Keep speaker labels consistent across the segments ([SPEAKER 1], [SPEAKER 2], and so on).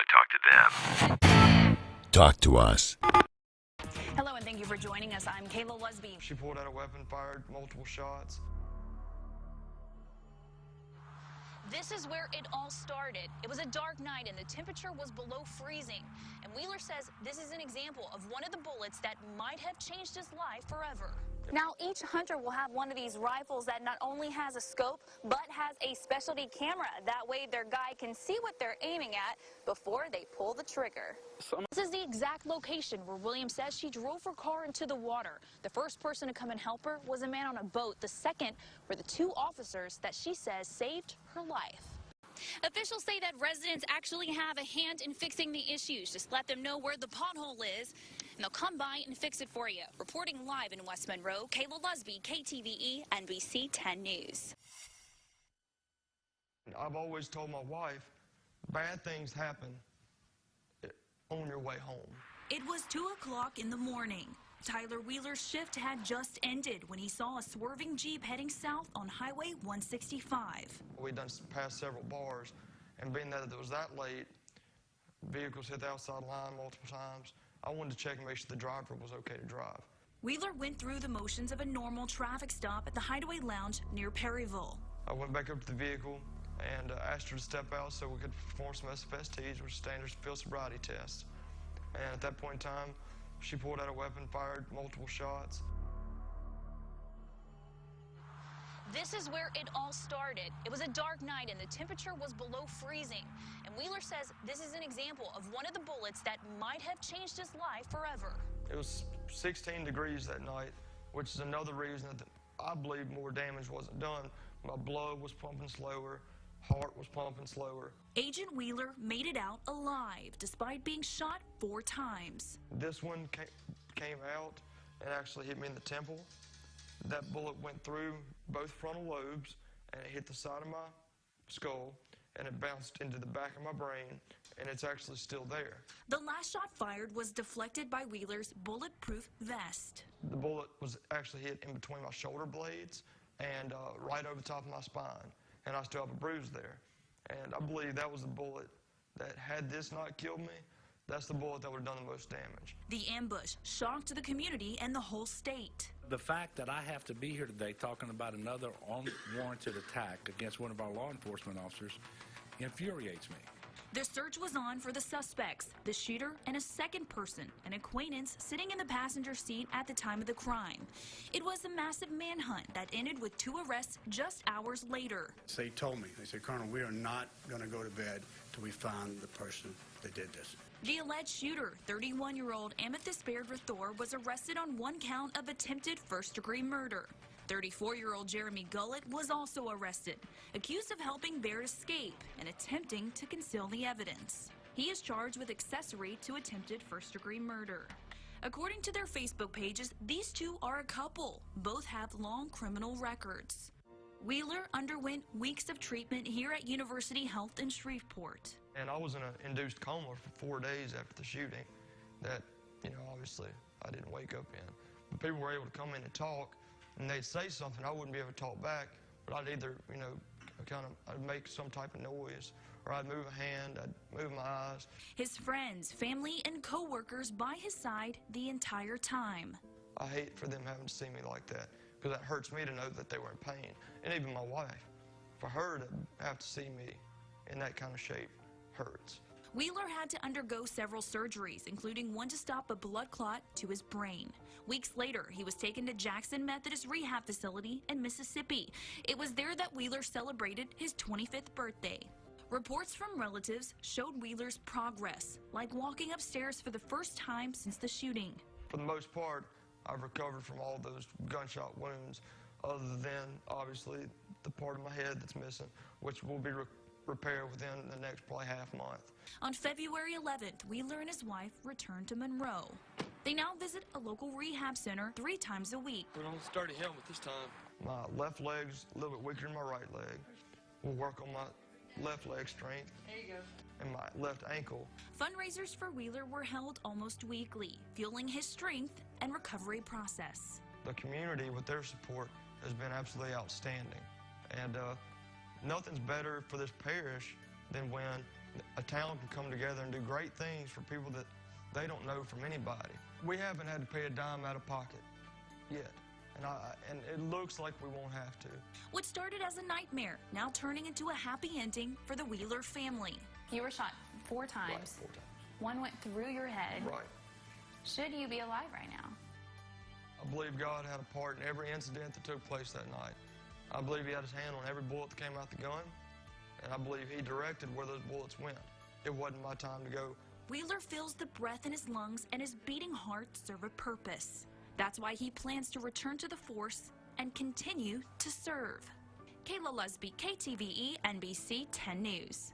[SPEAKER 1] want to talk to them.
[SPEAKER 2] Talk to us.
[SPEAKER 3] Hello, and thank you for joining us. I'm Kayla Lusby.
[SPEAKER 4] She pulled out a weapon, fired multiple shots.
[SPEAKER 3] This is where it all started. It was a dark night and the temperature was below freezing. And Wheeler says this is an example of one of the bullets that might have changed his life forever. Now, each hunter will have one of these rifles that not only has a scope, but has a specialty camera. That way their guy can see what they're aiming at before they pull the trigger. This is the exact location where Williams says she drove her car into the water. The first person to come and help her was a man on a boat. The second were the two officers that she says saved her life. Officials say that residents actually have a hand in fixing the issues. Just let them know where the pothole is, and they'll come by and fix it for you. Reporting live in West Monroe, Kayla Lusby, KTVE, NBC 10 News.
[SPEAKER 4] I've always told my wife, bad things happen on your way home.
[SPEAKER 5] It was 2 o'clock in the morning. Tyler Wheeler's shift had just ended when he saw a swerving Jeep heading south on Highway 165.
[SPEAKER 4] We'd done passed several bars, and being that it was that late, vehicles hit the outside line multiple times. I wanted to check and make sure the driver was okay to drive.
[SPEAKER 5] Wheeler went through the motions of a normal traffic stop at the Hideaway Lounge near Perryville.
[SPEAKER 4] I went back up to the vehicle and asked her to step out so we could perform some SFSTs, which is standard field sobriety tests. And at that point in time, she pulled out a weapon, fired multiple shots.
[SPEAKER 3] This is where it all started. It was a dark night and the temperature was below freezing. And Wheeler says this is an example of one of the bullets that might have changed his life forever.
[SPEAKER 4] It was 16 degrees that night, which is another reason that I believe more damage wasn't done. My blood was pumping slower, heart was pumping slower.
[SPEAKER 5] Agent Wheeler made it out alive despite being shot 4 times.
[SPEAKER 4] This one came out and actually hit me in the temple. That bullet went through both frontal lobes and it hit the side of my skull and it bounced into the back of my brain, and it's actually still there.
[SPEAKER 5] The last shot fired was deflected by Wheeler's bulletproof vest.
[SPEAKER 4] The bullet was actually hit in between my shoulder blades and right over the top of my spine, and I still have a bruise there. And I believe that was the bullet that, had this not killed me, that's the bullet that would have done the most damage.
[SPEAKER 5] The ambush shocked the community and the whole state.
[SPEAKER 6] The fact that I have to be here today talking about another unwarranted attack against one of our law enforcement officers infuriates me.
[SPEAKER 5] The search was on for the suspects, the shooter, and a second person, an acquaintance sitting in the passenger seat at the time of the crime. It was a massive manhunt that ended with 2 arrests just hours later.
[SPEAKER 7] They told me, they said, Colonel, we are not going to go to bed till we find the person that did this.
[SPEAKER 5] The alleged shooter, 31-year-old Amethyst Bairdra Thor, was arrested on 1 count of attempted first-degree murder. 34-year-old Jeremy Gullett was also arrested, accused of helping Baird escape and attempting to conceal the evidence. He is charged with accessory to attempted first-degree murder. According to their Facebook pages, these two are a couple. Both have long criminal records. Wheeler underwent weeks of treatment here at University Health in Shreveport.
[SPEAKER 4] And I was in an induced coma for 4 days after the shooting that, obviously I didn't wake up in. But people were able to come in and talk, and they'd say something, I wouldn't be able to talk back, but I'd either, I'd make some type of noise, or I'd move a hand, I'd move my eyes.
[SPEAKER 5] His friends, family, and co-workers by his side the entire time.
[SPEAKER 4] I hate for them having to see me like that, because that hurts me to know that they were in pain. And even my wife, for her to have to see me in that kind of shape hurts.
[SPEAKER 5] Wheeler had to undergo several surgeries, including one to stop a blood clot to his brain. Weeks later, he was taken to Jackson Methodist Rehab Facility in Mississippi. It was there that Wheeler celebrated his 25th birthday. Reports from relatives showed Wheeler's progress, like walking upstairs for the first time since the shooting.
[SPEAKER 4] For the most part, I've recovered from all those gunshot wounds, other than, obviously, the part of my head that's missing, which will be repaired within the next probably half month.
[SPEAKER 5] On February 11th, Wheeler and his wife returned to Monroe. They now visit a local rehab center 3 times a week.
[SPEAKER 8] Put on a sturdy helmet this time.
[SPEAKER 4] My left leg's a little bit weaker than my right leg. We'll work on my left leg strength.
[SPEAKER 8] There you go.
[SPEAKER 4] And my left ankle.
[SPEAKER 5] Fundraisers for Wheeler were held almost weekly, fueling his strength and recovery process.
[SPEAKER 4] The community, with their support, has been absolutely outstanding. And nothing's better for this parish than when a town can come together and do great things for people that they don't know from anybody. We haven't had to pay a dime out of pocket yet, and it looks like we won't have to.
[SPEAKER 5] What started as a nightmare, now turning into a happy ending for the Wheeler family.
[SPEAKER 1] You were shot 4 times.
[SPEAKER 4] Right, 4 times.
[SPEAKER 1] One went through your head.
[SPEAKER 4] Right.
[SPEAKER 1] Should you be alive right now?
[SPEAKER 4] I believe God had a part in every incident that took place that night. I believe he had his hand on every bullet that came out the gun, and I believe he directed where those bullets went. It wasn't my time to go.
[SPEAKER 5] Wheeler feels the breath in his lungs and his beating heart serve a purpose. That's why he plans to return to the force and continue to serve. Kayla Lusby, KTVE, NBC 10 News.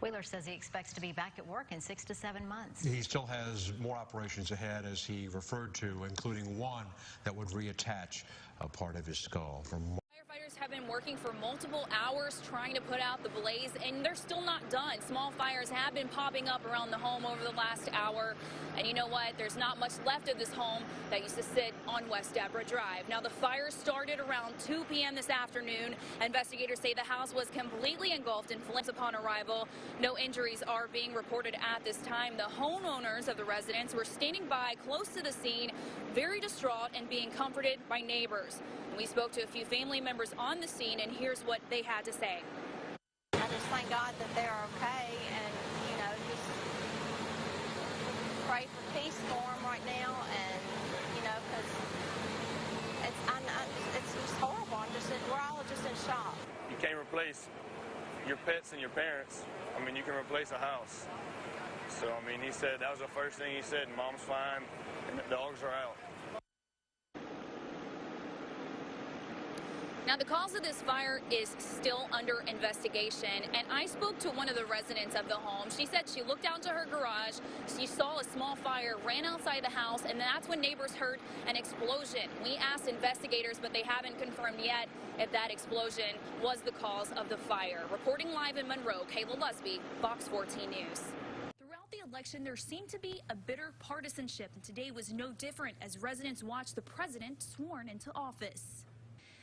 [SPEAKER 2] Wheeler says he expects to be back at work in 6 to 7 months.
[SPEAKER 8] He still has more operations ahead, as he referred to, including one that would reattach a part of his skull.
[SPEAKER 3] Firefighters have been working for multiple hours trying to put out the blaze, and they're still not done. Small fires have been popping up around the home over the last hour. And you know what? There's not much left of this home that used to sit on West Deborah Drive. Now, the fire started around 2 p.m. this afternoon. Investigators say the house was completely engulfed in flames upon arrival. No injuries are being reported at this time. The homeowners of the residents were standing by close to the scene, very distraught and being comforted by neighbors. We spoke to a few family members on the scene, and here's what they had to say.
[SPEAKER 9] I just thank God that they're okay, and, you know, just pray for peace for them right now, and, you know, because it's just horrible. We're all just in shock.
[SPEAKER 10] You can't replace your pets and your parents. I mean, you can replace a house. So, I mean, he said that was the first thing he said, Mom's fine, and the dogs are out.
[SPEAKER 3] Now, the cause of this fire is still under investigation, and I spoke to one of the residents of the home. She said she looked out into her garage, she saw a small fire, ran outside the house, and that's when neighbors heard an explosion. We asked investigators, but they haven't confirmed yet if that explosion was the cause of the fire. Reporting live in Monroe, Kayla Lusby, Fox 14 News. Throughout the election, there seemed to be a bitter partisanship, and today was no different as residents watched the president sworn into office.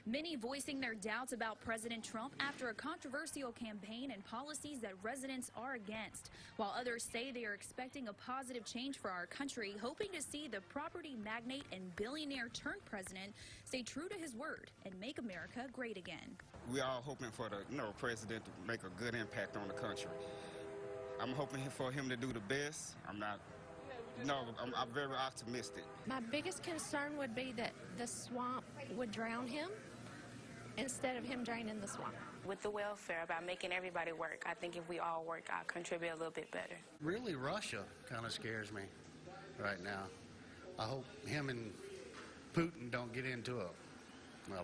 [SPEAKER 3] Many voicing their doubts about President Trump after a controversial campaign and policies that residents are against, while others say they are expecting a positive change for our country, hoping to see the property magnate and billionaire turned president stay true to his word and make America great again.
[SPEAKER 11] We are hoping for the president to make a good impact on the country. I'm hoping for him to do the best. I'm very optimistic.
[SPEAKER 12] My biggest concern would be that the swamp would drown him instead of him draining the swamp.
[SPEAKER 13] With the welfare, about making everybody work, I think if we all work, our country will be a little bit better.
[SPEAKER 7] Really, Russia kind of scares me right now. I hope him and Putin don't get into a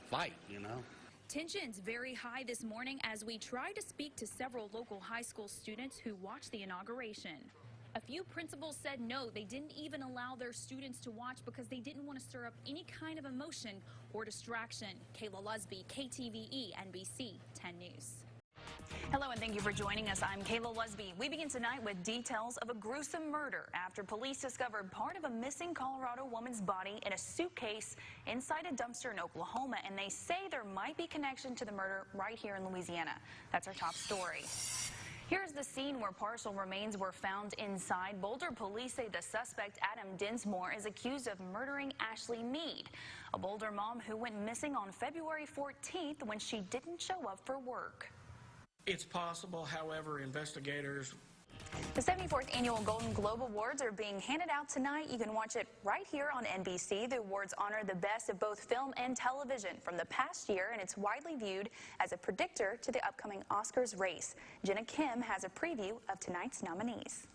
[SPEAKER 7] fight, you know.
[SPEAKER 3] Tensions very high this morning as we try to speak to several local high school students who watched the inauguration. A few principals said no, they didn't even allow their students to watch because they didn't want to stir up any kind of emotion or distraction. Kayla Lusby, KTVE, NBC 10 News. Hello and thank you for joining us. I'm Kayla Lusby. We begin tonight with details of a gruesome murder after police discovered part of a missing Colorado woman's body in a suitcase inside a dumpster in Oklahoma, and they say there might be connection to the murder right here in Louisiana. That's our top story. Here's the scene where partial remains were found inside. Boulder police say the suspect, Adam Dinsmore, is accused of murdering Ashley Mead, a Boulder mom who went missing on February 14th when she didn't show up for work.
[SPEAKER 14] It's possible, however, investigators...
[SPEAKER 3] The 74th Annual Golden Globe Awards are being handed out tonight. You can watch it right here on NBC. The awards honor the best of both film and television from the past year, and it's widely viewed as a predictor to the upcoming Oscars race. Jenna Kim has a preview of tonight's nominees.